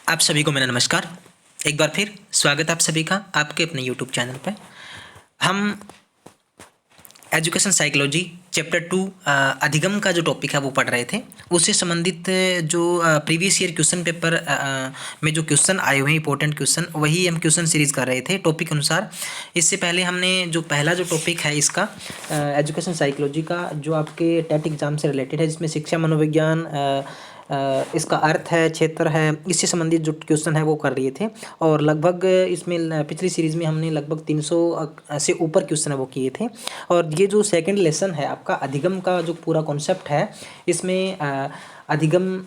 आप सभी को मेरा नमस्कार। एक बार फिर स्वागत है आप सभी का आपके अपने यूट्यूब चैनल पे। हम एजुकेशन साइकोलॉजी चैप्टर 2 अधिगम का जो टॉपिक है वो पढ़ रहे थे। उससे संबंधित जो प्रीवियस ईयर क्वेश्चन पेपर में जो क्वेश्चन आए हुए हैं इंपॉर्टेंट क्वेश्चन, वही हम क्वेश्चन सीरीज़ कर रहे थे टॉपिक अनुसार। इससे पहले हमने जो पहला जो टॉपिक है इसका एजुकेशन साइकोलॉजी का, जो आपके टेट एग्जाम से रिलेटेड है, जिसमें शिक्षा मनोविज्ञान, इसका अर्थ है, क्षेत्र है, इससे संबंधित जो क्वेश्चन है वो कर रहे थे। और लगभग इसमें पिछली सीरीज़ में हमने लगभग 300 से ऊपर क्वेश्चन है वो किए थे। और ये जो सेकंड लेसन है आपका अधिगम का, जो पूरा कॉन्सेप्ट है, इसमें अधिगम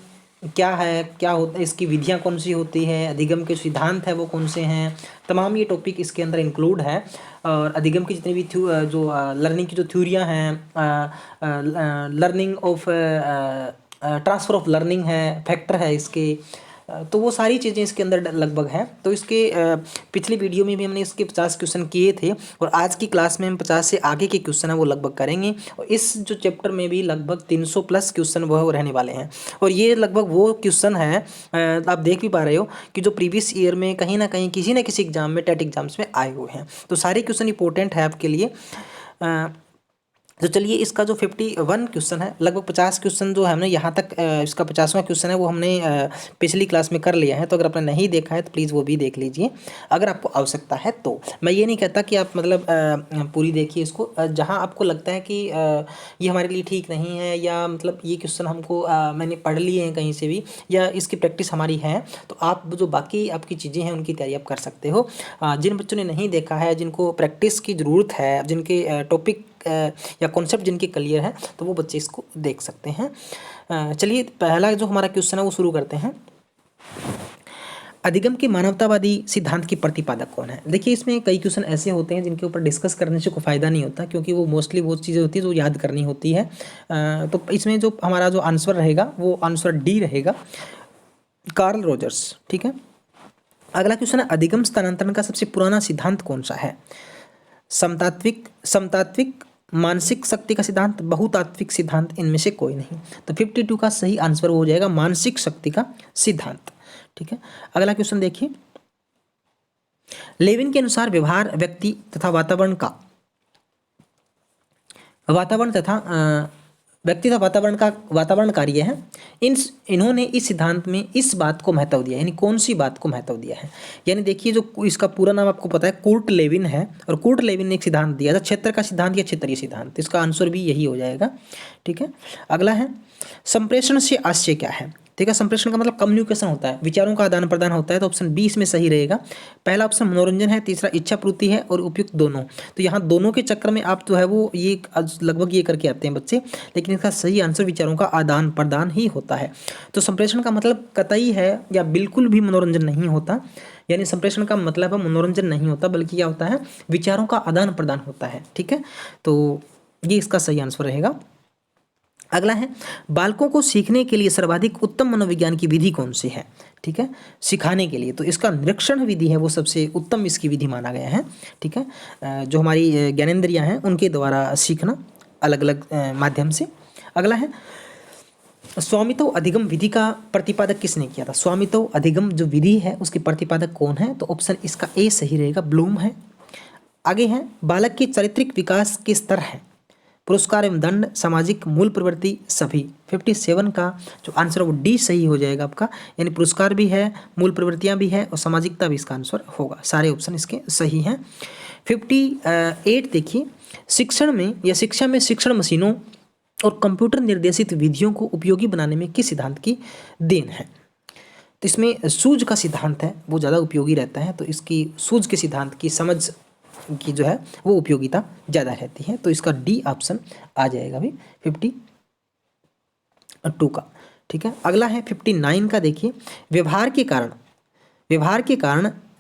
क्या है, क्या होता है, इसकी विधियाँ कौन सी होती है, अधिगम के सिद्धांत है वो कौन से हैं, तमाम ये टॉपिक इसके अंदर इंक्लूड है। और अधिगम की जितनी भी जो लर्निंग की जो थ्योरियाँ हैं, learning of transfer of learning है, फैक्टर है इसके, तो वो सारी चीज़ें इसके अंदर लगभग हैं। तो इसके पिछली वीडियो में भी हमने इसके 50 क्वेश्चन किए थे, और आज की क्लास में हम 50 से आगे के क्वेश्चन है वो लगभग करेंगे। और इस जो चैप्टर में भी लगभग 300 प्लस क्वेश्चन वो रहने वाले हैं। और ये लगभग वो क्वेश्चन है, आप देख भी पा रहे हो कि जो प्रीवियस ईयर में कहीं ना कहीं किसी न किसी एग्जाम में, टेट एग्जाम्स में आए हुए हैं। तो सारे क्वेश्चन इंपॉर्टेंट है आपके लिए। तो चलिए, इसका जो 51 क्वेश्चन है, लगभग 50 क्वेश्चन जो है हमने यहाँ तक, इसका 50वां क्वेश्चन है वो हमने पिछली क्लास में कर लिया है। तो अगर आपने नहीं देखा है तो प्लीज़ वो भी देख लीजिए अगर आपको आवश्यकता है तो। मैं ये नहीं कहता कि आप मतलब पूरी देखिए इसको। जहाँ आपको लगता है कि ये हमारे लिए ठीक नहीं है, या मतलब ये क्वेश्चन हमको मैंने पढ़ लिए हैं कहीं से भी, या इसकी प्रैक्टिस हमारी है, तो आप जो बाकी आपकी चीज़ें हैं उनकी तैयारी आप कर सकते हो। जिन बच्चों ने नहीं देखा है, जिनको प्रैक्टिस की ज़रूरत है, जिनके टॉपिक या कॉन्सेप्ट जिनके क्लियर है, तो वो बच्चे इसको देख सकते हैं। चलिए, पहला जो हमारा क्वेश्चन है वो शुरू करते हैं। अधिगम के मानवतावादी सिद्धांत की प्रतिपादक कौन है? देखिए, इसमें कई क्वेश्चन ऐसे होते हैं जिनके ऊपर डिस्कस करने से कोई फ़ायदा नहीं होता, क्योंकि वो मोस्टली वो चीज़ें होती है जो याद करनी होती है। तो इसमें जो हमारा जो आंसर रहेगा वो आंसर डी रहेगा, कार्ल रॉजर्स। ठीक है। अगला क्वेश्चन है, अधिगम स्थानांतरण का सबसे पुराना सिद्धांत कौन सा है? समतात्विक, समतात्विक, मानसिक शक्ति का सिद्धांत, बहुतात्विक सिद्धांत, इनमें से कोई नहीं। तो 52 का सही आंसर हो जाएगा मानसिक शक्ति का सिद्धांत। ठीक है। अगला क्वेश्चन देखिए, लेविन के अनुसार व्यवहार व्यक्ति तथा वातावरण का, वातावरण तथा व्यक्ति तथा वातावरण कार्य है। इन्होंने इस सिद्धांत में इस बात को महत्व दिया, यानी कौन सी बात को महत्व दिया है? यानी देखिए, जो इसका पूरा नाम आपको पता है, कुर्ट लेविन है। और कुर्ट लेविन ने एक सिद्धांत दिया था, क्षेत्र का सिद्धांत या क्षेत्रीय सिद्धांत। इसका आंसर भी यही हो जाएगा। ठीक है। अगला है, संप्रेषण से आशय क्या है? ठीक है। संप्रेषण का मतलब कम्युनिकेशन होता है, विचारों का आदान प्रदान होता है। तो ऑप्शन बी इसमें सही रहेगा। पहला ऑप्शन मनोरंजन है, तीसरा इच्छा पूर्ति है, और उपयुक्त दोनों। तो यहाँ दोनों के चक्कर में आप जो है वो ये लगभग ये करके आते हैं बच्चे, लेकिन इसका सही आंसर विचारों का आदान प्रदान ही होता है। तो संप्रेषण का मतलब कतई है या बिल्कुल भी मनोरंजन नहीं होता। यानी संप्रेषण का मतलब है मनोरंजन नहीं होता, बल्कि क्या होता है, विचारों का आदान प्रदान होता है। ठीक है। तो ये इसका सही आंसर रहेगा। अगला है, बालकों को सीखने के लिए सर्वाधिक उत्तम मनोविज्ञान की विधि कौन सी है? ठीक है। सिखाने के लिए तो इसका निरीक्षण विधि है वो सबसे उत्तम इसकी विधि माना गया है। ठीक है। जो हमारी ज्ञानेंद्रियां हैं उनके द्वारा सीखना अलग अलग माध्यम से। अगला है, स्वामित्व अधिगम विधि का प्रतिपादक किसने किया था? स्वामित्व अधिगम जो विधि है उसके प्रतिपादक कौन है? तो ऑप्शन इसका ए सही रहेगा, ब्लूम है। आगे है, बालक के चारित्रिक विकास के स्तर है, पुरस्कार एवं दंड, सामाजिक मूल प्रवृत्ति, सभी। 57 का जो आंसर है वो डी सही हो जाएगा आपका, यानी पुरस्कार भी है, मूल प्रवृत्तियां भी है, और सामाजिकता भी इसका आंसर होगा। सारे ऑप्शन इसके सही हैं। 58 देखिए, शिक्षण में या शिक्षा में शिक्षण मशीनों और कंप्यूटर निर्देशित विधियों को उपयोगी बनाने में किस सिद्धांत की देन है? तो इसमें सूझ का सिद्धांत है वो ज़्यादा उपयोगी रहता है। तो इसकी सूझ के सिद्धांत की समझ की जो है वो उपयोगिता ज़्यादा रहती है। तो इसका डी ऑप्शन आ जाएगा भी 52 का। ठीक है। अगला है 59 का। देखिए, व्यवहार के कारण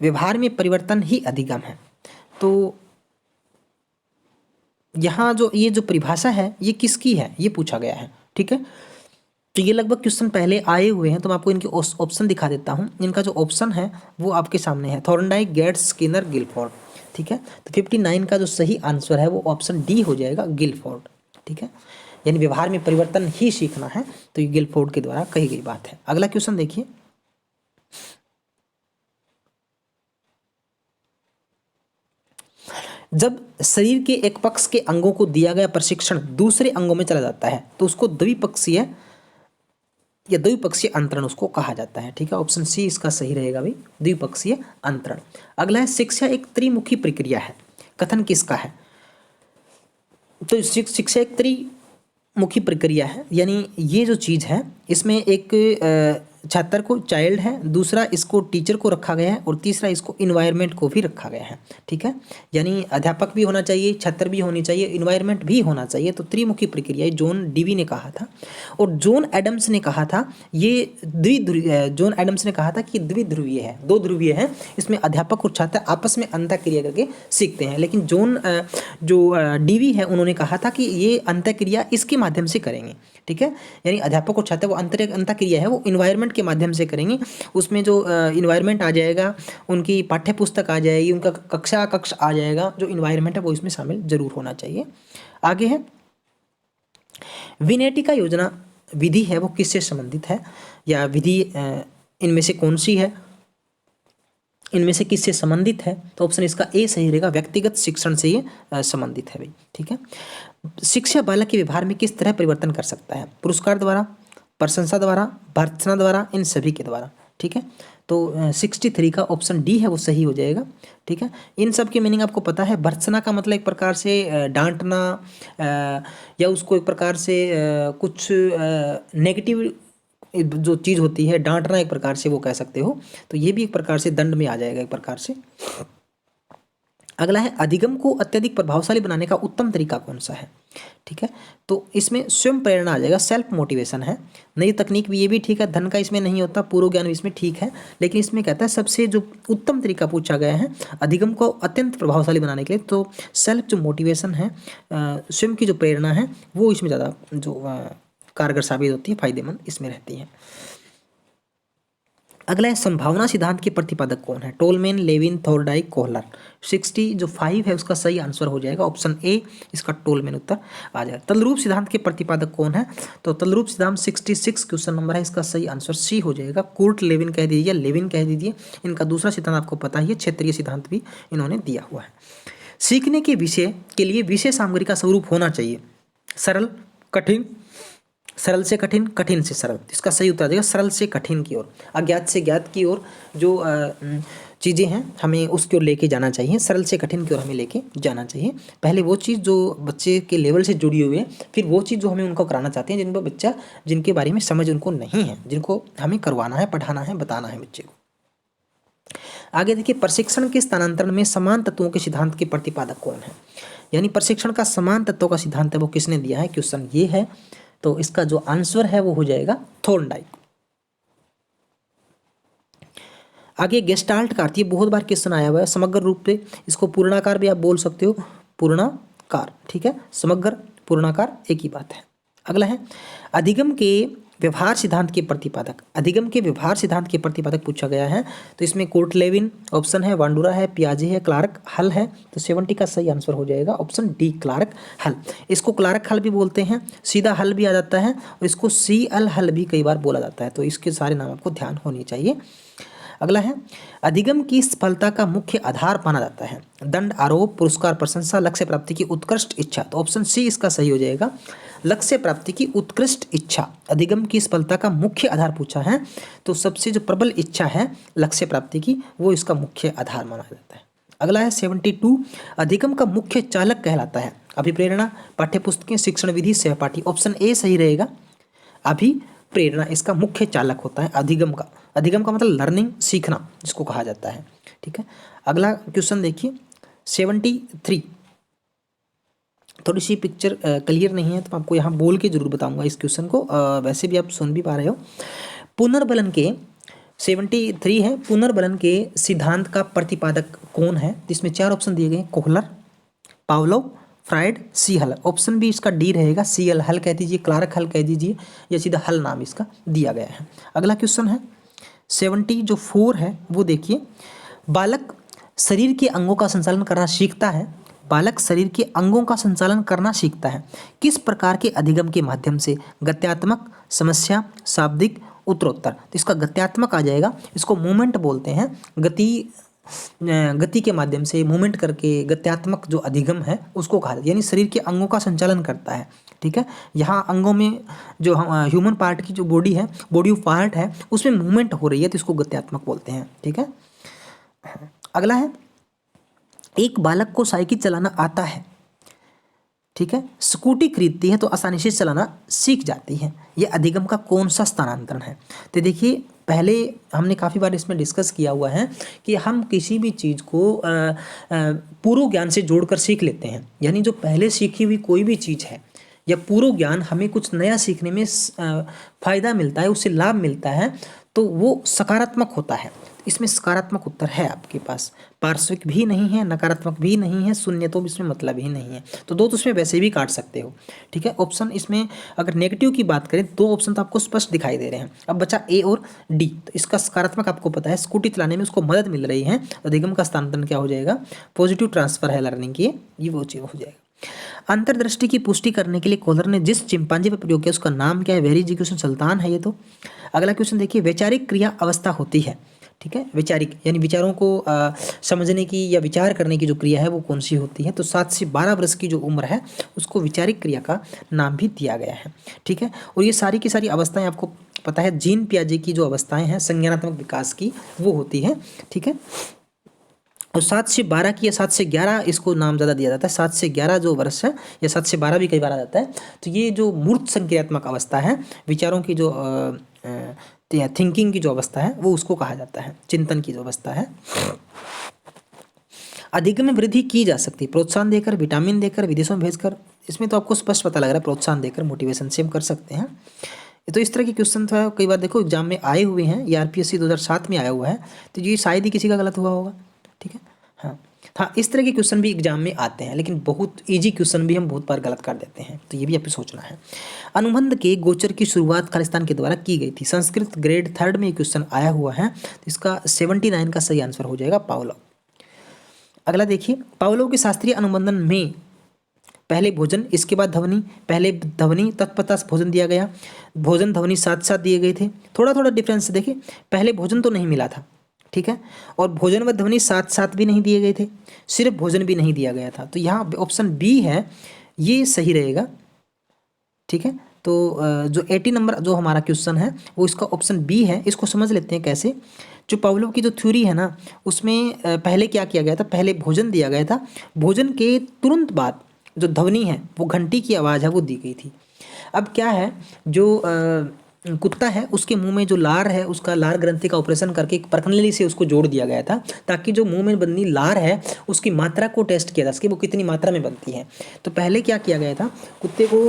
व्यवहार में परिवर्तन ही अधिगम है। तो यहाँ जो ये जो परिभाषा है ये किसकी है, ये पूछा गया है। ठीक है। तो ये लगभग क्वेश्चन पहले आए हुए हैं, तो मैं आपको इनके ऑप्शन दिखा देता हूँ। इनका जो ऑप्शन है वो आपके सामने है, थॉर्नडाइक, गेट्स, स्किनर, गिलफोर्ड। ठीक है। तो 59 का जो सही आंसर है वो ऑप्शन डी हो जाएगा, गिलफोर्ड। ठीक है। यानी व्यवहार में परिवर्तन ही सीखना है, तो ये गिलफोर्ड के द्वारा कही गई बात है। अगला क्वेश्चन देखिए, जब शरीर के एक पक्ष के अंगों को दिया गया प्रशिक्षण दूसरे अंगों में चला जाता है तो उसको द्विपक्षीय या द्विपक्षीय अंतरण उसको कहा जाता है। ठीक है, ऑप्शन सी इसका सही रहेगा भाई, द्विपक्षीय अंतरण। अगला है शिक्षा एक त्रिमुखी प्रक्रिया है, कथन किसका है? तो शिक्षा एक त्रिमुखी प्रक्रिया है, यानी ये जो चीज़ है इसमें एक छात्र को चाइल्ड है, दूसरा इसको टीचर को रखा गया है और तीसरा इसको इन्वायरमेंट को भी रखा गया है। ठीक है, यानी अध्यापक भी होना चाहिए, छात्र भी होनी चाहिए, इन्वायरमेंट भी होना चाहिए। तो त्रिमुखी प्रक्रिया जॉन डीवी ने कहा था और जॉन एडम्स ने कहा था ये जॉन एडम्स ने कहा था कि द्विध्रुवीय है, दो ध्रुवीय है, इसमें अध्यापक और छात्र आपस में अंतःक्रिया करके सीखते हैं। लेकिन जो डीवी है उन्होंने कहा था कि ये अंतःक्रिया इसके माध्यम से करेंगे। ठीक है, यानी अध्यापक और छात्र वो अंतःक्रिया है वो इन्वायरमेंट के माध्यम से करेंगे। उसमें जो इन्वायरमेंट आ जाएगा, उनकी पाठ्य पुस्तक आ जाएगी, उनका कक्ष आ जाएगा, जो इन्वायरमेंट है वो इसमें शामिल जरूर होना चाहिए। आगे है विनेटिका योजना विधि है वो किससे संबंधित है, या विधि इनमें से कौन सी है, इनमें से किससे संबंधित है? तो ऑप्शन इसका ए सही रहेगा, व्यक्तिगत शिक्षण से ये संबंधित है भाई। ठीक है, शिक्षा बालक के व्यवहार में किस तरह परिवर्तन कर सकता है? पुरस्कार द्वारा, प्रशंसा द्वारा, भर्त्सना द्वारा, इन सभी के द्वारा। ठीक है, तो 63 का ऑप्शन डी है वो सही हो जाएगा। ठीक है, इन सब की मीनिंग आपको पता है। भर्त्सना का मतलब एक प्रकार से डांटना या उसको एक प्रकार से कुछ नेगेटिव जो चीज़ होती है, डांटना एक प्रकार से वो कह सकते हो, तो ये भी एक प्रकार से दंड में आ जाएगा एक प्रकार से। अगला है अधिगम को अत्यधिक प्रभावशाली बनाने का उत्तम तरीका कौन सा है? ठीक है, तो इसमें स्वयं प्रेरणा आ जाएगा, सेल्फ मोटिवेशन है। नई तकनीक भी, ये भी ठीक है, धन का इसमें नहीं होता, पूर्व ज्ञान इसमें ठीक है, लेकिन इसमें कहता है सबसे जो उत्तम तरीका पूछा गया है अधिगम को अत्यंत प्रभावशाली बनाने के लिए, तो सेल्फ जो मोटिवेशन है, स्वयं की जो प्रेरणा है वो इसमें ज़्यादा जो कारगर साबित होती है, फायदेमंद इसमें रहती है। अगला है संभावना सिद्धांत के प्रतिपादक कौन है? Tolman, Lewin, Thorndike, Kohler. 65 है उसका सही आंसर हो जाएगा, ऑप्शन ए इसका टोलमैन उत्तर आ जाएगा। तलरूप सिद्धांत के प्रतिपादक कौन है? तो तलरूप सिद्धांत 66 क्वेश्चन नंबर है, इसका सही आंसर सी हो जाएगा। कुर्ट लेविन कह दीजिए, लेविन कह दीजिए। इनका दूसरा सिद्धांत आपको पता ही है, क्षेत्रीय सिद्धांत भी इन्होंने दिया हुआ है। सीखने के विषय के लिए विषय सामग्री का स्वरूप होना चाहिए सरल, कठिन, सरल से कठिन, कठिन से सरल। इसका सही उत्तर आ जाएगा सरल से कठिन की ओर, अज्ञात से ज्ञात की ओर जो चीज़ें हैं हमें उसकी ओर लेके जाना चाहिए, सरल से कठिन की ओर हमें लेके जाना चाहिए। पहले वो चीज़ जो बच्चे के लेवल से जुड़ी हुई है, फिर वो चीज़ जो हमें उनको कराना चाहते हैं जिनको बच्चा जिनके बारे में समझ उनको नहीं है, जिनको हमें करवाना है, पढ़ाना है, बताना है बच्चे को। आगे देखिए, प्रशिक्षण के स्थानांतरण में समान तत्वों के सिद्धांत के प्रतिपादक कौन है? यानी प्रशिक्षण का समान तत्वों का सिद्धांत है वो किसने दिया है? क्वेश्चन ये है, तो इसका जो आंसर है वो हो जाएगा थॉर्नडाइक। आगे गेस्टाल्ट का अर्थ, ये बहुत बार क्वेश्चन आया हुआ है समग्र रूप पे, इसको पूर्णाकार भी आप बोल सकते हो, पूर्णाकार। ठीक है, समग्र पूर्णाकार एक ही बात है। अगला है अधिगम के व्यवहार सिद्धांत के प्रतिपादक, अधिगम के व्यवहार सिद्धांत के प्रतिपादक पूछा गया है, तो इसमें कोर्ट लेविन ऑप्शन है, वांडूरा है, पियाजे है, क्लार्क हल है, तो 70 का सही आंसर हो जाएगा ऑप्शन डी क्लार्क हल। इसको क्लार्क हल भी बोलते हैं, सीधा हल भी आ जाता है, और इसको CL हल भी कई बार बोला जाता है, तो इसके सारे नाम आपको ध्यान होने चाहिए। अगला है अधिगम की सफलता का मुख्य आधार माना जाता है दंड, आरोप, पुरस्कार, प्रशंसा, लक्ष्य प्राप्ति की उत्कृष्ट इच्छा, तो ऑप्शन सी इसका सही हो जाएगा, लक्ष्य प्राप्ति की उत्कृष्ट इच्छा। अधिगम की सफलता का मुख्य आधार पूछा है, तो सबसे जो प्रबल इच्छा है लक्ष्य प्राप्ति की, वो इसका मुख्य आधार माना जाता है। अगला है 72 अधिगम का मुख्य चालक कहलाता है अभिप्रेरणा, पाठ्यपुस्तकें, शिक्षण विधि, सहपाठी, ऑप्शन ए सही रहेगा, अभिप्रेरणा इसका मुख्य चालक होता है अधिगम का। अधिगम का मतलब लर्निंग, सीखना जिसको कहा जाता है। ठीक है, अगला क्वेश्चन देखिए 73, थोड़ी सी पिक्चर क्लियर नहीं है तो आपको यहाँ बोल के जरूर बताऊंगा इस क्वेश्चन को, वैसे भी आप सुन भी पा रहे हो। पुनर्बलन के 73 है, पुनर्बलन के सिद्धांत का प्रतिपादक कौन है? जिसमें 4 ऑप्शन दिए गए, कोहलर, पावलोव, फ्राइड, सी हल, ऑप्शन भी इसका डी रहेगा, CL हल कह दीजिए, क्लार्क हल कह दीजिए, या सीधा हल नाम इसका दिया गया है। अगला क्वेश्चन है 74 है, वो देखिए, बालक शरीर के अंगों का संचालन करना सीखता है, बालक शरीर के अंगों का संचालन करना सीखता है किस प्रकार के अधिगम के माध्यम से? गत्यात्मक, समस्या, शाब्दिक, उत्तरोत्तर। तो इसका गत्यात्मक आ जाएगा, इसको मूवमेंट बोलते हैं, गति गति के माध्यम से मूवमेंट करके गत्यात्मक जो अधिगम है उसको कहा जाता है, यानी शरीर के अंगों का संचालन करता है। ठीक है, यहाँ अंगों में जो ह्यूमन पार्ट की जो बॉडी है, बॉडी ऑफ पार्ट है, उसमें मूवमेंट हो रही है तो इसको गत्यात्मक बोलते हैं। ठीक है, अगला है, एक बालक को साइकिल चलाना आता है, ठीक है, स्कूटी खरीदती है तो आसानी से चलाना सीख जाती है। ये अधिगम का कौन सा स्थानांतरण है? तो देखिए, पहले हमने काफ़ी बार इसमें डिस्कस किया हुआ है कि हम किसी भी चीज़ को पूर्व ज्ञान से जोड़कर सीख लेते हैं, यानी जो पहले सीखी हुई कोई भी चीज़ है या पूर्व ज्ञान हमें कुछ नया सीखने में फ़ायदा मिलता है, उससे लाभ मिलता है, तो वो सकारात्मक होता है। इसमें सकारात्मक उत्तर है आपके पास, पार्श्विक भी नहीं है, नकारात्मक भी नहीं है, शून्य तो इसमें मतलब ही नहीं है, तो दो तो इसमें वैसे भी काट सकते हो। ठीक है, ऑप्शन इसमें अगर नेगेटिव की बात करें, दो ऑप्शन तो आपको स्पष्ट दिखाई दे रहे हैं। अब बचा ए और डी, तो इसका सकारात्मक आपको पता है, स्कूटी चलाने में उसको मदद मिल रही है, अधिगम का स्थानांतरण क्या हो जाएगा? पॉजिटिव ट्रांसफर है लर्निंग की, ये वो चीज़ हो जाएगा। अंतर्दृष्टि की पुष्टि करने के लिए कॉलर ने जिस चिंपांजी पर प्रयोग किया उसका नाम क्या है? वेरी एजुकेशन सुल्तान है ये तो। अगला क्वेश्चन देखिए, वैचारिक क्रिया अवस्था होती है, ठीक है, वैचारिक यानी विचारों को समझने की या विचार करने की जो क्रिया है वो कौन सी होती है? तो 7 से 12 वर्ष की जो उम्र है उसको वैचारिक क्रिया का नाम भी दिया गया है। ठीक है, और ये सारी की सारी अवस्थाएं आपको पता है, जीन पियाजे की जो अवस्थाएं हैं संज्ञानात्मक विकास की, वो होती है। ठीक है, और 7 से 12 की या 7 से 11 इसको नाम ज़्यादा दिया जाता है। 7 से 11 जो वर्ष है या 7 से 12 भी कई बार आ जाता है, तो ये जो मूर्त संक्रियात्मक अवस्था है, विचारों की जो थिंकिंग की जो अवस्था है वो उसको कहा जाता है, चिंतन की जो अवस्था है। अधिगम में वृद्धि की जा सकती है प्रोत्साहन देकर, विटामिन देकर, विदेशों में भेजकर। इसमें तो आपको स्पष्ट पता लग रहा है, प्रोत्साहन देकर, मोटिवेशन से हम कर सकते हैं। तो इस तरह के क्वेश्चन तो कई बार देखो एग्जाम में आए हुए हैं, ये आरपीएससी 2007 में आया हुआ है, तो ये शायद ही किसी का गलत हुआ होगा। ठीक है, हाँ, इस तरह के क्वेश्चन भी एग्जाम में आते हैं, लेकिन बहुत इजी क्वेश्चन भी हम बहुत बार गलत कर देते हैं, तो ये भी आपको सोचना है। अनुबंध के गोचर की शुरुआत खालिस्तान के द्वारा की गई थी। संस्कृत ग्रेड 3 में क्वेश्चन आया हुआ है, तो इसका 79 का सही आंसर हो जाएगा पावलोव। अगला देखिए, पावलोव के शास्त्रीय अनुबंधन में पहले भोजन, इसके बाद ध्वनि, पहले ध्वनि तत्पश्चात भोजन दिया गया, भोजन ध्वनि साथ साथ दिए गए थे। थोड़ा थोड़ा डिफरेंस देखिए, पहले भोजन तो नहीं मिला था, ठीक है, और भोजन व ध्वनि साथ साथ भी नहीं दिए गए थे, सिर्फ भोजन भी नहीं दिया गया था, तो यहाँ ऑप्शन बी है ये सही रहेगा। ठीक है, तो जो 80 नंबर जो हमारा क्वेश्चन है वो इसका ऑप्शन बी है। इसको समझ लेते हैं कैसे। जो पावलोव की जो थ्योरी है ना, उसमें पहले क्या किया गया था? पहले भोजन दिया गया था, भोजन के तुरंत बाद जो ध्वनि है, वो घंटी की आवाज़ है, वो दी गई थी। अब क्या है, जो कुत्ता है उसके मुंह में जो लार है, उसका लार ग्रंथि का ऑपरेशन करके एक परखनली से उसको जोड़ दिया गया था, ताकि जो मुंह में बनी लार है उसकी मात्रा को टेस्ट किया जा सके, वो कितनी मात्रा में बनती है। तो पहले क्या किया गया था, कुत्ते को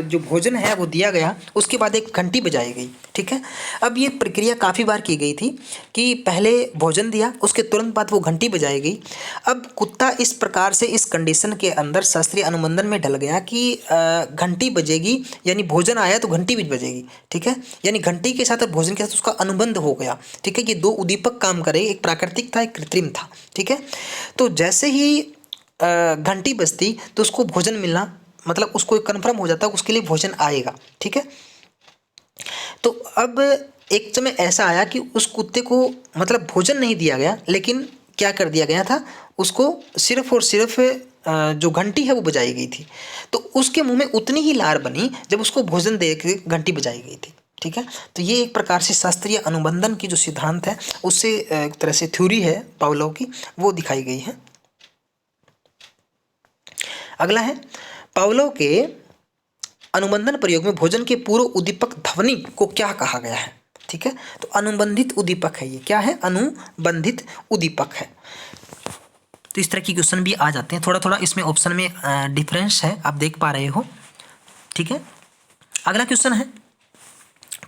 जो भोजन है वो दिया गया, उसके बाद एक घंटी बजाई गई। ठीक है, अब ये प्रक्रिया काफ़ी बार की गई थी कि पहले भोजन दिया, उसके तुरंत बाद वो घंटी बजाई गई। अब कुत्ता इस प्रकार से इस कंडीशन के अंदर शास्त्रीय अनुबंधन में ढल गया कि घंटी बजेगी, यानी भोजन आया तो घंटी भी बजेगी। ठीक है, यानी घंटी के साथ और भोजन के साथ उसका अनुबंध हो गया। ठीक है, ये दो उद्दीपक काम करे, एक प्राकृतिक था, एक कृत्रिम था। ठीक है, तो जैसे ही घंटी बजती तो उसको भोजन मिलना, मतलब उसको कन्फर्म हो जाता है उसके लिए भोजन आएगा। ठीक है, तो अब एक समय ऐसा आया कि उस कुत्ते को मतलब भोजन नहीं दिया गया, लेकिन क्या कर दिया गया था, उसको सिर्फ और सिर्फ जो घंटी है वो बजाई गई थी, तो उसके मुंह में उतनी ही लार बनी जब उसको भोजन दे के घंटी बजाई गई थी। ठीक है, तो ये एक प्रकार से शास्त्रीय अनुबंधन की जो सिद्धांत है, उससे एक तरह से थ्योरी है पावलोव की, वो दिखाई गई है। अगला है, पावलोव के अनुबंधन प्रयोग में भोजन के पूर्व उद्दीपक ध्वनि को क्या कहा गया है? ठीक है, तो अनुबंधित उद्दीपक है, ये क्या है? अनुबंधित उद्दीपक है। तो इस तरह की क्वेश्चन भी आ जाते हैं, थोड़ा थोड़ा इसमें ऑप्शन में डिफरेंस है, आप देख पा रहे हो। ठीक है, अगला क्वेश्चन है,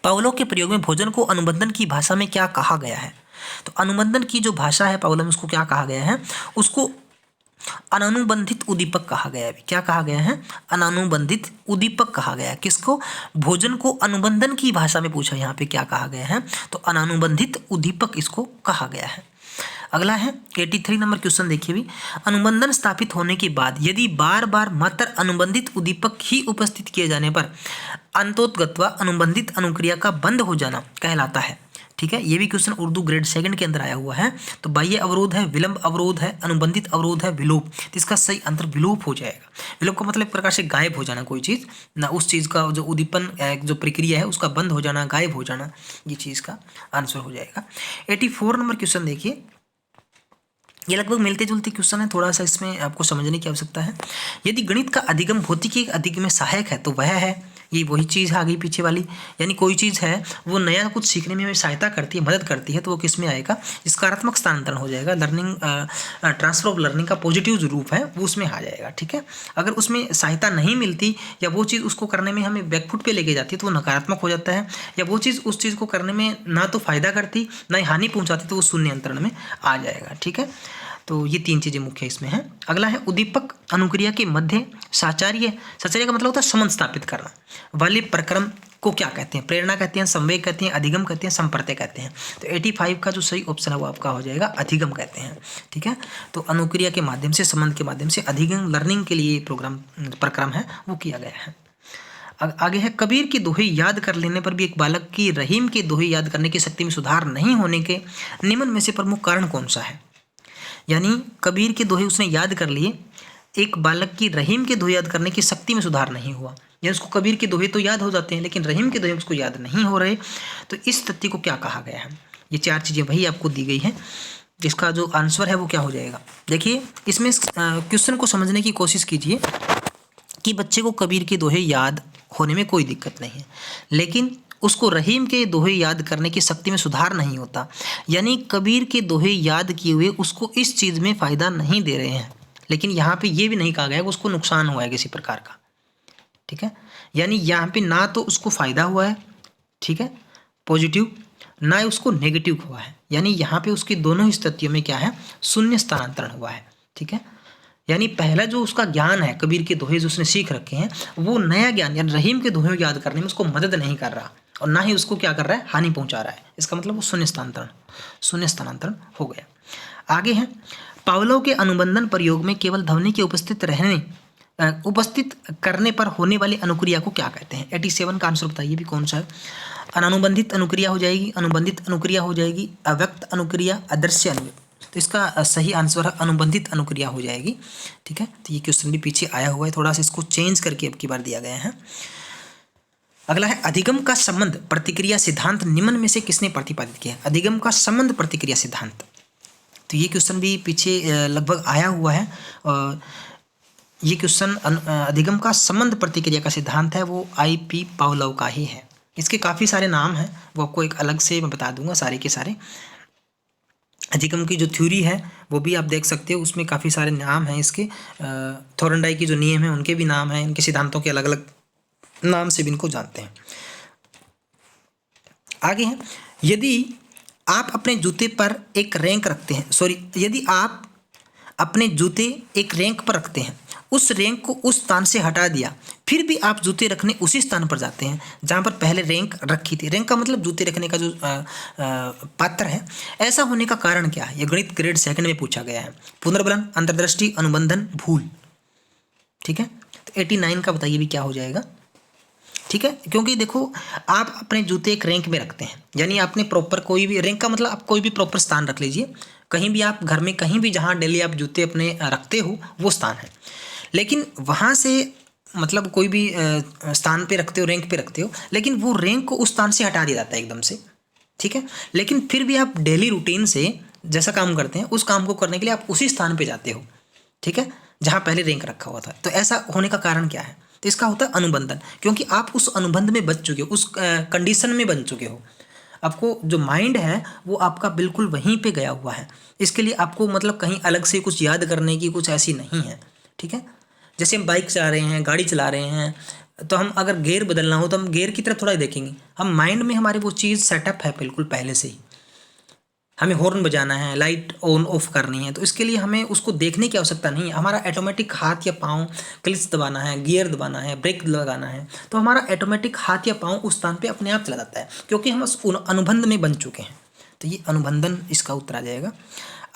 पावलोव के प्रयोग में भोजन को अनुबंधन की भाषा में क्या कहा गया है? तो अनुबंधन की जो भाषा है पावलोव में, उसको क्या कहा गया है? उसको अनानुबंधित उद्दीपक कहा गया है। क्या कहा गया है? अनानुबंधित उद्दीपक कहा गया है। किसको? भोजन को अनुबंधन की भाषा में पूछा, यहाँ पे क्या कहा गया है? तो अनानुबंधित उद्दीपक इसको कहा गया है। अगला है 83 नंबर क्वेश्चन देखिए भी, अनुबंधन स्थापित होने के बाद यदि बार बार मात्र अनुबंधित उद्दीपक ही उपस्थित किए जाने पर अंतोतगत्वा अनुबंधित अनुक्रिया का बंद हो जाना कहलाता है। ठीक है, ये भी क्वेश्चन उर्दू ग्रेड 2 के अंदर आया हुआ है। तो बाह्य अवरोध है, विलंब अवरोध है, अनुबंधित अवरोध है, विलोप। तो इसका सही आंसर विलोप हो जाएगा। विलोप का मतलब एक प्रकार से गायब हो जाना, कोई चीज़ ना, उस चीज़ का जो उद्दीपन जो प्रक्रिया है उसका बंद हो जाना, गायब हो जाना, ये चीज़ का आंसर हो जाएगा। 84 नंबर क्वेश्चन देखिए, ये लगभग मिलते जुलते क्वेश्चन है, थोड़ा सा इसमें आपको समझने की आवश्यकता है। यदि गणित का अधिगम भौतिकी अधिगम में सहायक है तो वह है, ये वही चीज़ है आगे पीछे वाली, यानी कोई चीज़ है वो नया कुछ सीखने में हमें सहायता करती है, मदद करती है, तो वो किस में आएगा, सकारात्मक स्थानांतरण हो जाएगा। लर्निंग ट्रांसफर ऑफ लर्निंग का पॉजिटिव जो रूप है वो उसमें आ जाएगा। ठीक है, अगर उसमें सहायता नहीं मिलती या वो चीज़ उसको करने में हमें बैकफुट पे लेके जाती है तो वो नकारात्मक हो जाता है, या वो चीज़ उस चीज़ को करने में ना तो फायदा करती ना ही हानि पहुँचाती तो वो शून्य अंतरण में आ जाएगा। ठीक है, तो ये 3 चीज़ें मुख्य इसमें हैं। अगला है उद्दीपक अनुक्रिया के मध्य साचार्य का मतलब होता है संबंध स्थापित करना वाले प्रक्रम को क्या कहते हैं, प्रेरणा कहते हैं, संवेग कहते हैं, अधिगम कहते हैं, संप्रत्यय कहते हैं। तो 85 का जो सही ऑप्शन है वो आपका हो जाएगा अधिगम कहते हैं। ठीक है, तो अनुक्रिया के माध्यम से, संबंध के माध्यम से अधिगम लर्निंग के लिए प्रक्रम है वो किया गया है। आगे है कबीर की दोहे याद कर लेने पर भी एक बालक की रहीम के दोहे याद करने की शक्ति में सुधार नहीं होने के निम्न में से प्रमुख कारण कौन सा है। यानी कबीर के दोहे उसने याद कर लिए, एक बालक की रहीम के दोहे याद करने की शक्ति में सुधार नहीं हुआ, यानी उसको कबीर के दोहे तो याद हो जाते हैं लेकिन रहीम के दोहे उसको याद नहीं हो रहे, तो इस तथ्य को क्या कहा गया है। ये 4 चीज़ें वही आपको दी गई हैं, इसका जो आंसर है वो क्या हो जाएगा। देखिए इसमें क्वेश्चन को समझने की कोशिश कीजिए कि बच्चे को कबीर के दोहे याद होने में कोई दिक्कत नहीं है, लेकिन उसको रहीम के दोहे याद करने की शक्ति में सुधार नहीं होता, यानी कबीर के दोहे याद किए हुए उसको इस चीज़ में फ़ायदा नहीं दे रहे हैं, लेकिन यहाँ पे ये भी नहीं कहा गया कि उसको नुकसान हुआ है किसी प्रकार का। ठीक है, यानी यहाँ पे ना तो उसको फ़ायदा हुआ है, ठीक है, पॉजिटिव, ना ही उसको नेगेटिव हुआ है, यानी यहाँ पे उसकी दोनों स्थितियों में क्या है, शून्य स्थानांतरण हुआ है। ठीक है, यानी पहला जो उसका ज्ञान है, कबीर के दोहे जो उसने सीख रखे हैं, वो नया ज्ञान यानी रहीम के दोहे याद करने में उसको मदद नहीं कर रहा और ना ही उसको क्या कर रहा है, हानि पहुंचा रहा है। इसका मतलब वो शून्य स्थानांतरण हो गया। आगे है पावलोव के अनुबंधन प्रयोग में केवल ध्वनि के उपस्थित करने पर होने वाली अनुक्रिया को क्या कहते हैं। 87 का आंसर बताइए भी कौन सा है। अनानुबंधित अनुक्रिया हो जाएगी, अनुबंधित अनुक्रिया हो जाएगी, अव्यक्त अनुक्रिया, अदृश्य अनुक्रिया। तो इसका सही आंसर है अनुबंधित अनुक्रिया हो जाएगी। ठीक है, तो ये क्वेश्चन भी पीछे आया हुआ है, थोड़ा सा इसको चेंज करके अब की बार दिया गया है। अगला है अधिगम का संबंध प्रतिक्रिया सिद्धांत निम्न में से किसने प्रतिपादित किया। अधिगम का संबंध प्रतिक्रिया सिद्धांत, तो ये क्वेश्चन भी पीछे लगभग आया हुआ है। ये क्वेश्चन अधिगम का संबंध प्रतिक्रिया का सिद्धांत है वो IP पावलोव का ही है। इसके काफ़ी सारे नाम हैं, वो आपको एक अलग से मैं बता दूंगा सारे के सारे। अधिगम की जो थ्योरी है वो भी आप देख सकते हो, उसमें काफ़ी सारे नाम हैं इसके। थोरनडाई की जो नियम है उनके भी नाम हैं, इनके सिद्धांतों के अलग अलग नाम से भी इनको जानते हैं। आगे है यदि आप अपने जूते पर एक रैंक रखते हैं, यदि आप अपने जूते एक रैंक पर रखते हैं, उस रैंक को उस स्थान से हटा दिया, फिर भी आप जूते रखने उसी स्थान पर जाते हैं जहाँ पर पहले रैंक रखी थी। रैंक का मतलब जूते रखने का जो पात्र है। ऐसा होने का कारण क्या है, यह गणित ग्रेड 2 में पूछा गया है। पुनर्बलन, अंतर्दृष्टि, अनुबंधन, भूल। ठीक है, तो 89 का बताइए भी क्या हो जाएगा। ठीक है, क्योंकि देखो आप अपने जूते एक रैंक में रखते हैं, यानी आपने प्रॉपर कोई भी रैंक का मतलब आप कोई भी प्रॉपर स्थान रख लीजिए, कहीं भी आप घर में कहीं भी जहाँ डेली आप जूते अपने रखते हो वो स्थान है, लेकिन वहाँ से मतलब कोई भी स्थान पे रखते हो, रैंक पे रखते हो, लेकिन वो रैंक को उस स्थान से हटा दिया जाता है एकदम से। ठीक है, लेकिन फिर भी आप डेली रूटीन से जैसा काम करते हैं उस काम को करने के लिए आप उसी स्थान पे जाते हो। ठीक है, जहाँ पहले रैंक रखा हुआ था। तो ऐसा होने का कारण क्या है, तो इसका होता है अनुबंधन, क्योंकि आप उस अनुबंध में बच चुके हो, उस कंडीशन में बन चुके हो। आपको जो माइंड है वो आपका बिल्कुल वहीं पे गया हुआ है। इसके लिए आपको मतलब कहीं अलग से कुछ याद करने की कुछ ऐसी नहीं है। ठीक है, जैसे हम बाइक चला रहे हैं, गाड़ी चला रहे हैं, तो हम अगर गियर बदलना हो तो हम गियर की तरफ थोड़ा देखेंगे, हम माइंड में हमारे वो चीज़ सेटअप है बिल्कुल पहले से ही। हमें हॉर्न बजाना है, लाइट ऑन ऑफ करनी है, तो इसके लिए हमें उसको देखने की आवश्यकता नहीं है। हमारा ऑटोमेटिक हाथ या पाँव क्लच दबाना है, गियर दबाना है, ब्रेक लगाना है, तो हमारा ऑटोमेटिक हाथ या पाँव उस स्थान पे अपने आप चला जाता है, क्योंकि हम उस अनुबंध में बन चुके हैं। तो ये अनुबंधन इसका उत्तर आ जाएगा।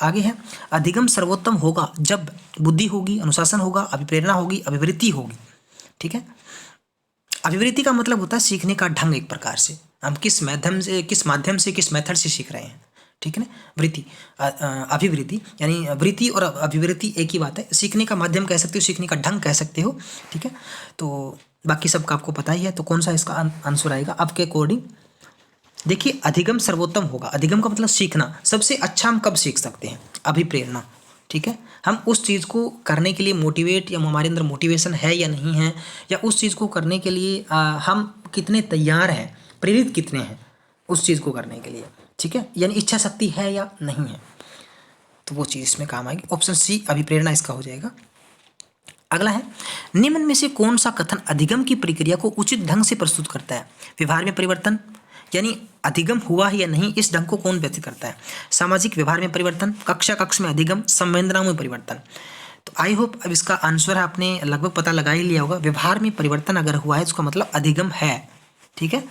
आगे है अधिगम सर्वोत्तम होगा जब बुद्धि होगी, अनुशासन होगा, अभिप्रेरणा होगी, अभिवृत्ति होगी। ठीक है, अभिवृत्ति का मतलब होता है सीखने का ढंग एक प्रकार से, हम किस माध्यम से किस मेथड से सीख रहे हैं, ठीक है ना। वृत्ति, अभिवृत्ति, यानी वृत्ति और अभिवृत्ति एक ही बात है। सीखने का माध्यम कह सकते हो, सीखने का ढंग कह सकते हो, ठीक है। तो बाकी सबका आपको पता ही है। तो कौन सा इसका आंसर आएगा आपके अकॉर्डिंग? देखिए, अधिगम सर्वोत्तम होगा। अधिगम का मतलब सीखना। सबसे अच्छा हम कब सीख सकते हैं? अभिप्रेरणा, ठीक है। हम उस चीज़ को करने के लिए मोटिवेट, या हमारे अंदर मोटिवेशन है या नहीं है, या उस चीज़ को करने के लिए हम कितने तैयार हैं, प्रेरित कितने हैं उस चीज़ को करने के लिए, ठीक है। यानी इच्छा शक्ति है या नहीं है, तो वो चीज़ इसमें काम आएगी। ऑप्शन सी अभिप्रेरणा इसका हो जाएगा। अगला है, निम्न में से कौन सा कथन अधिगम की प्रक्रिया को उचित ढंग से प्रस्तुत करता है? व्यवहार में परिवर्तन, यानी अधिगम हुआ है या नहीं, इस ढंग को कौन व्यक्त करता है? सामाजिक व्यवहार में परिवर्तन, कक्षा कक्ष में अधिगम, संवेदनाओं में परिवर्तन। तो आई होप अब इसका आंसर आपने लगभग पता लगा ही लिया होगा। व्यवहार में परिवर्तन अगर हुआ है उसका मतलब अधिगम है, ठीक है।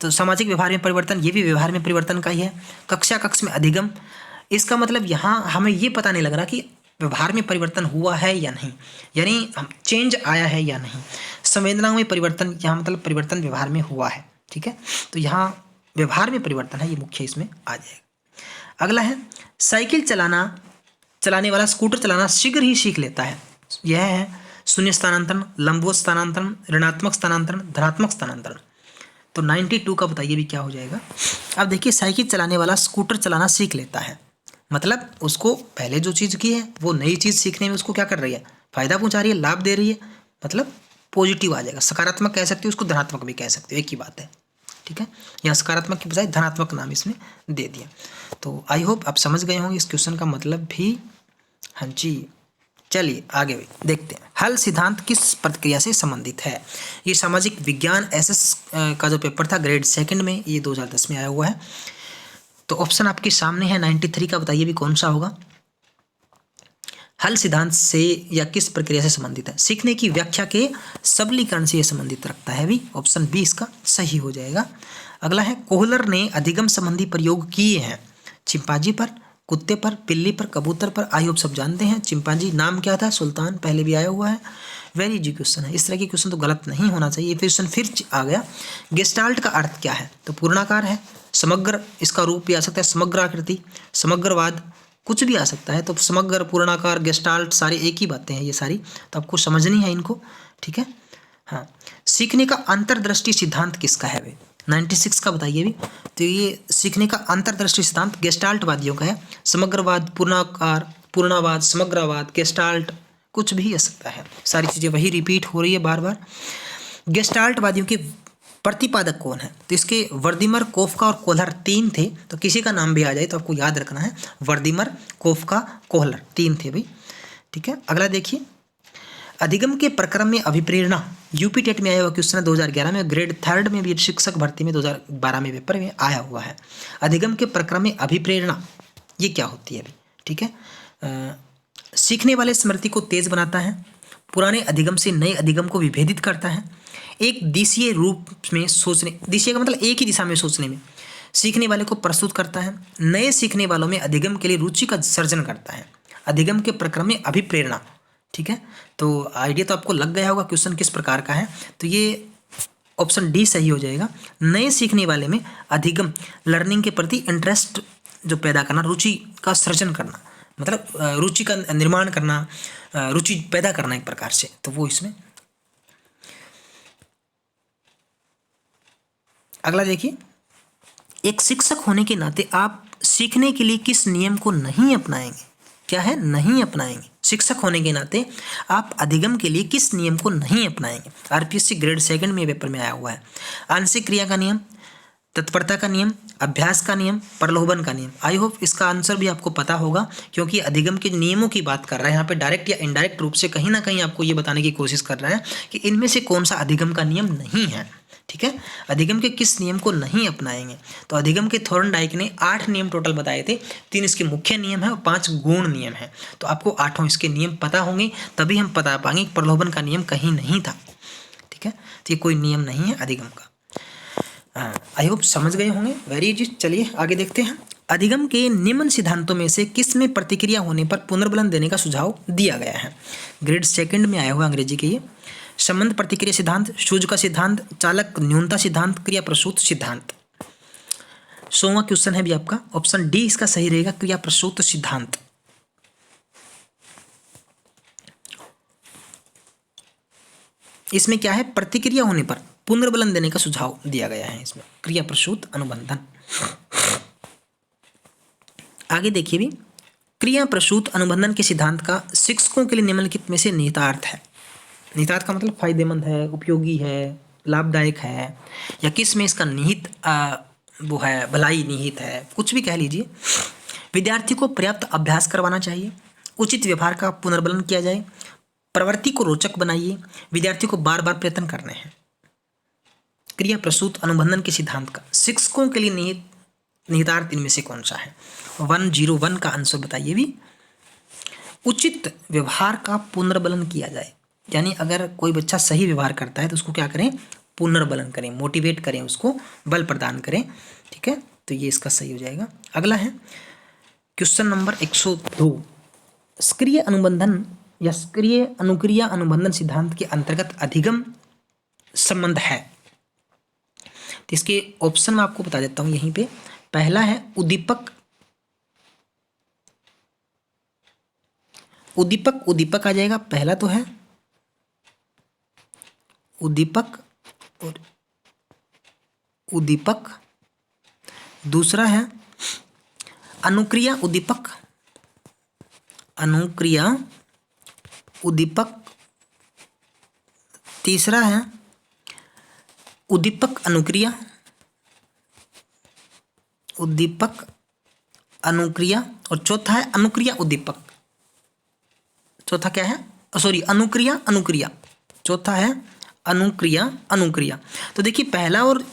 तो सामाजिक व्यवहार में परिवर्तन, ये भी व्यवहार में परिवर्तन का ही है। कक्षा कक्ष में अधिगम, इसका मतलब यहाँ हमें ये पता नहीं लग रहा कि व्यवहार में परिवर्तन हुआ है या नहीं, यानी चेंज आया है या नहीं। संवेदनाओं में परिवर्तन, यहाँ मतलब परिवर्तन व्यवहार में हुआ है, ठीक है। तो यहाँ व्यवहार में परिवर्तन है, ये मुख्य इसमें आ जाएगा। अगला है, साइकिल चलाने वाला स्कूटर चलाना शीघ्र ही सीख लेता है। यह है शून्य स्थानांतरण, लंबवत स्थानांतरण, ऋणात्मक स्थानांतरण, धनात्मक स्थानांतरण। तो 92 का बताइए भी क्या हो जाएगा? अब देखिए, साइकिल चलाने वाला स्कूटर चलाना सीख लेता है, मतलब उसको पहले जो चीज़ की है वो नई चीज़ सीखने में उसको क्या कर रही है? फायदा पहुंचा रही है, लाभ दे रही है, मतलब पॉजिटिव आ जाएगा। सकारात्मक कह सकते हो, उसको धनात्मक भी कह सकते हो, एक ही बात है, ठीक है। यहाँ सकारात्मक की बजाय धनात्मक नाम इसमें दे दिया। तो आई होप आप समझ गए होंगे इस क्वेश्चन का मतलब भी। हाँ जी, चलिए आगे देखते हैं। हल सिद्धांत किस प्रक्रिया से संबंधित है? ये सामाजिक विज्ञान एसएस का जो पेपर था ग्रेड 2 में, ये 2010 में आया हुआ है। तो ऑप्शन आपके सामने है 93 का, बताइए भी कौन सा होगा? हल सिद्धांत से या किस प्रक्रिया से संबंधित है? सीखने की व्याख्या के सबलीकरण से यह संबंधित रखता है भी। ऑप्शन बी इसका सही हो जाएगा। अगला है, कोहलर ने अधिगम संबंधी प्रयोग किए हैं चिंपांजी पर, कुत्ते पर, बिल्ली पर, कबूतर पर। आई होप सब जानते हैं। चिंपांजी नाम क्या था? सुल्तान, पहले भी आया हुआ है। वेरी इजी क्वेश्चन है, इस तरह के क्वेश्चन तो गलत नहीं होना चाहिए। क्वेश्चन फिर आ गया, गेस्टाल्ट का अर्थ क्या है? तो पूर्णाकार है। समग्र, इसका रूप भी आ सकता है समग्र आकृति, समग्रवाद, कुछ भी आ सकता है। तो समग्र, पूर्णाकार, गेस्टाल्ट सारी एक ही बातें हैं ये सारी, तो आपको समझनी है इनको, ठीक है। हाँ, सीखने का अंतर्दृष्टि सिद्धांत किसका है वे? 96 का बताइए भी। तो ये सीखने का अंतर्दृष्टि सिद्धांत गेस्टाल्टवादियों का है। समग्रवाद, पूर्णाकार, पूर्णावाद, समग्रवाद, गेस्टाल्ट, कुछ भी आ सकता है। सारी चीज़ें वही रिपीट हो रही है बार बार। गेस्टाल्टवादियों के प्रतिपादक कौन है? तो इसके वर्दिमर, कोफका और कोहलर 3 थे। तो किसी का नाम भी आ जाए तो आपको याद रखना है, वर्दिमर, कोफका, कोहलर 3 थे भाई, ठीक है। अगला देखिए, अधिगम के प्रक्रम में अभिप्रेरणा, यूपी टेट में आया हुआ क्वेश्चन है 2011 में, ग्रेड 3 में भी शिक्षक भर्ती में 2012 में पेपर में आया हुआ है। अधिगम के प्रक्रम में अभिप्रेरणा ये क्या होती है अभी, ठीक है। सीखने वाले स्मृति को तेज बनाता है, पुराने अधिगम से नए अधिगम को विभेदित करता है, एक दिशीय रूप में सोचने, दिशीय का मतलब एक ही दिशा में सोचने में सीखने वाले को प्रस्तुत करता है, नए सीखने वालों में अधिगम के लिए रुचि का सर्जन करता है। अधिगम के प्रक्रम में अभिप्रेरणा, ठीक है। तो आइडिया तो आपको लग गया होगा क्वेश्चन किस प्रकार का है। तो ये ऑप्शन डी सही हो जाएगा। नए सीखने वाले में अधिगम, लर्निंग के प्रति इंटरेस्ट जो पैदा करना, रुचि का सृजन करना, मतलब रुचि का निर्माण करना, रुचि पैदा करना एक प्रकार से, तो वो इसमें। अगला देखिए, एक शिक्षक होने के नाते आप सीखने के लिए किस नियम को नहीं अपनाएंगे? क्या है? नहीं अपनाएंगे। शिक्षक होने के नाते आप अधिगम के लिए किस नियम को नहीं अपनाएंगे? आरपीएससी ग्रेड 2 में पेपर में आया हुआ है। आंशिक क्रिया का नियम, तत्परता का नियम, अभ्यास का नियम, प्रलोभन का नियम। आई होप इसका आंसर भी आपको पता होगा, क्योंकि अधिगम के नियमों की बात कर रहा है यहाँ पे, डायरेक्ट या इनडायरेक्ट रूप से कहीं ना कहीं आपको ये बताने की कोशिश कर रहा है कि इनमें से कौन सा अधिगम का नियम नहीं है, ठीक है। अधिगम के किस नियम को नहीं अपनाएंगे? तो अधिगम के थॉर्नडाइक ने 8 नियम टोटल बताए थे। 3 इसके मुख्य नियम है और 5 गौण नियम है। तो आपको 8 इसके नियम पता होंगे, तभी हम बता पाएंगे प्रलोभन का नियम कहीं नहीं था, ठीक है। तो ये कोई नियम नहीं है अधिगम का। आई होप समझ गए होंगे। Very easy. चलिए आगे देखते हैं। अधिगम के निम्न सिद्धांतों में से किस में प्रतिक्रिया होने पर पुनर्बलन देने का सुझाव दिया गया है? ग्रेड 2 में आया हुआ अंग्रेजी के ये। संबंध प्रतिक्रिया सिद्धांत, शूज का सिद्धांत, चालक न्यूनता सिद्धांत, क्रिया प्रसूत सिद्धांत। 100वां क्वेश्चन है भी आपका, ऑप्शन डी इसका सही रहेगा, क्रिया प्रसूत सिद्धांत। इसमें क्या है, प्रतिक्रिया होने पर पुनर्बलन देने का सुझाव दिया गया है इसमें, क्रिया प्रसूत अनुबंधन। आगे देखिए भी, क्रिया प्रसूत अनुबंधन के सिद्धांत का शिक्षकों के लिए निम्नलिखित में से निहितार्थ है। निहितार्थ का मतलब फायदेमंद है, उपयोगी है, लाभदायक है, या किस में इसका निहित वो है, भलाई निहित है, कुछ भी कह लीजिए। विद्यार्थी को पर्याप्त अभ्यास करवाना चाहिए, उचित व्यवहार का पुनर्बलन किया जाए, प्रवृत्ति को रोचक बनाइए, विद्यार्थी को बार बार प्रयत्न करने हैं। क्रिया प्रसूत अनुबंधन के सिद्धांत का शिक्षकों के लिए निहितार्थ इनमें से कौन सा है? 101 का आंसर बताइए भी। उचित व्यवहार का पुनर्बलन किया जाए, यानी अगर कोई बच्चा सही व्यवहार करता है तो उसको क्या करें, पुनर्बलन करें, मोटिवेट करें, उसको बल प्रदान करें। ठीक है, तो ये इसका सही हो जाएगा। अगला है क्वेश्चन नंबर 102। सक्रिय अनुबंधन या सक्रिय अनुक्रिया अनुबंधन सिद्धांत के अंतर्गत अधिगम संबंध है। तो इसके ऑप्शन में आपको बता देता हूं यहीं पे। पहला है उद्दीपक, उद्दीपक उद्दीपक आ जाएगा, पहला तो है उद्दीपक और उद्दीपक। दूसरा है अनुक्रिया उद्दीपक, अनुक्रिया उद्दीपक। तीसरा है उद्दीपक अनुक्रिया, उद्दीपक अनुक्रिया। और चौथा है अनुक्रिया उद्दीपक। चौथा क्या है, सॉरी, अनुक्रिया अनुक्रिया। चौथा है अनुक्रिया अनुक्रिया। तो देखिए पहला और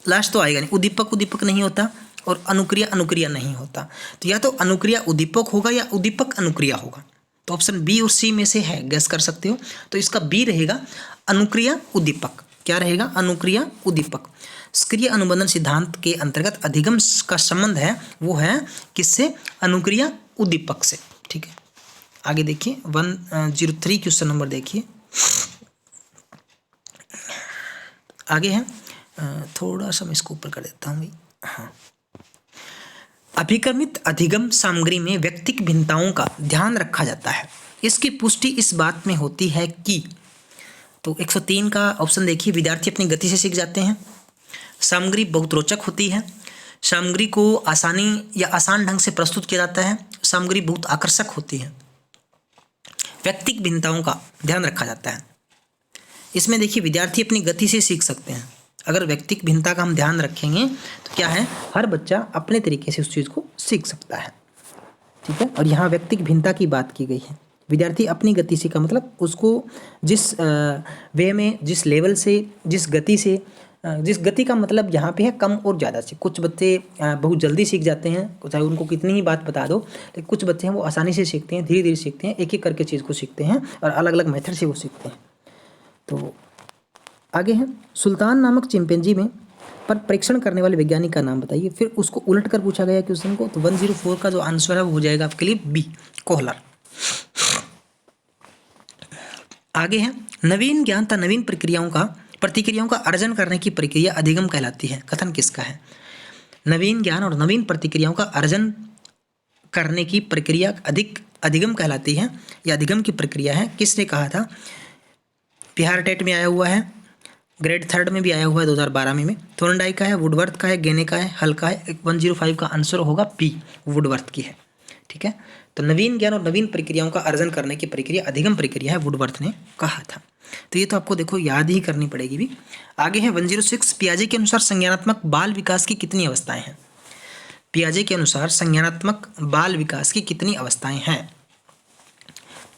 लास्ट तो आएगा नहीं, उद्दीपक उद्दीपक नहीं होता और अनुक्रिया अनुक्रिया नहीं होता, तो या तो अनुक्रिया उद्दीपक होगा या उद्दीपक अनुक्रिया होगा। तो ऑप्शन बी और सी में से है, गेस कर सकते हो। तो इसका बी रहेगा अनुक्रिया उद्दीपक। क्या रहेगा, अनुक्रिया उद्दीपक। सक्रिय अनुबंधन सिद्धांत के अंतर्गत अधिगम का संबंध है, वो है किससे, अनुक्रिया उद्दीपक से। ठीक है, आगे देखिए 103 क्वेश्चन नंबर देखिए। आगे है, थोड़ा सा मैं इसको ऊपर कर देता हूँ भाई। हाँ, अभिक्रमित अधिगम सामग्री में व्यक्तिक भिन्नताओं का ध्यान रखा जाता है। इसकी पुष्टि इस बात में होती है कि, तो 103 का ऑप्शन देखिए, विद्यार्थी अपनी गति से सीख जाते हैं, सामग्री बहुत रोचक होती है, सामग्री को आसानी या आसान ढंग से प्रस्तुत किया जाता है, सामग्री बहुत आकर्षक होती है, व्यक्तिक भिन्नताओं का ध्यान रखा जाता है। इसमें देखिए विद्यार्थी अपनी गति से सीख सकते हैं। अगर व्यक्तिक भिन्नता का हम ध्यान रखेंगे तो क्या है, हर बच्चा अपने तरीके से उस चीज़ को सीख सकता है। ठीक है, और यहाँ व्यक्तिक भिन्नता की बात की गई है। विद्यार्थी अपनी गति से का मतलब उसको जिस वे में, जिस लेवल से, जिस गति से, जिस गति का मतलब यहाँ पे है कम और ज़्यादा से। कुछ बच्चे बहुत जल्दी सीख जाते हैं, चाहे उनको कितनी ही बात बता दो, लेकिन कुछ बच्चे हैं वो आसानी से सीखते हैं, धीरे धीरे सीखते हैं, एक एक करके चीज़ को सीखते हैं और अलग अलग मेथड से वो सीखते हैं। तो आगे है, सुल्तान नामक चिंपैंजी में पर परीक्षण करने वाले वैज्ञानिक का नाम बताइए। फिर उसको उलट कर पूछा गया क्वेश्चन को, तो 104 का जो आंसर है वो हो जाएगा आपके लिए बी, कोहलर। आगे है, नवीन ज्ञान तथा नवीन प्रतिक्रियाओं का अर्जन करने की प्रक्रिया अधिगम कहलाती है। कथन किसका है? नवीन ज्ञान और नवीन प्रतिक्रियाओं का अर्जन करने की प्रक्रिया अधिगम कहलाती है, या अधिगम की प्रक्रिया है। किसने कहा था? बिहार टेट में आया हुआ है, ग्रेड 3 में भी आया हुआ है 2012 में। थोर्नडाइक का है, वुडवर्थ का है, गेने का है, हल का है। 105 का आंसर होगा पी, वुडवर्थ की है। ठीक है, तो नवीन ज्ञान और नवीन प्रक्रियाओं का अर्जन करने की प्रक्रिया अधिगम प्रक्रिया है, वुडवर्थ ने कहा था। तो ये तो आपको देखो याद ही करनी पड़ेगी भी। आगे है 106, पियाजे के अनुसार संज्ञानात्मक बाल विकास की कितनी अवस्थाएं हैं? पियाजे के अनुसार संज्ञानात्मक बाल विकास की कितनी अवस्थाएं हैं?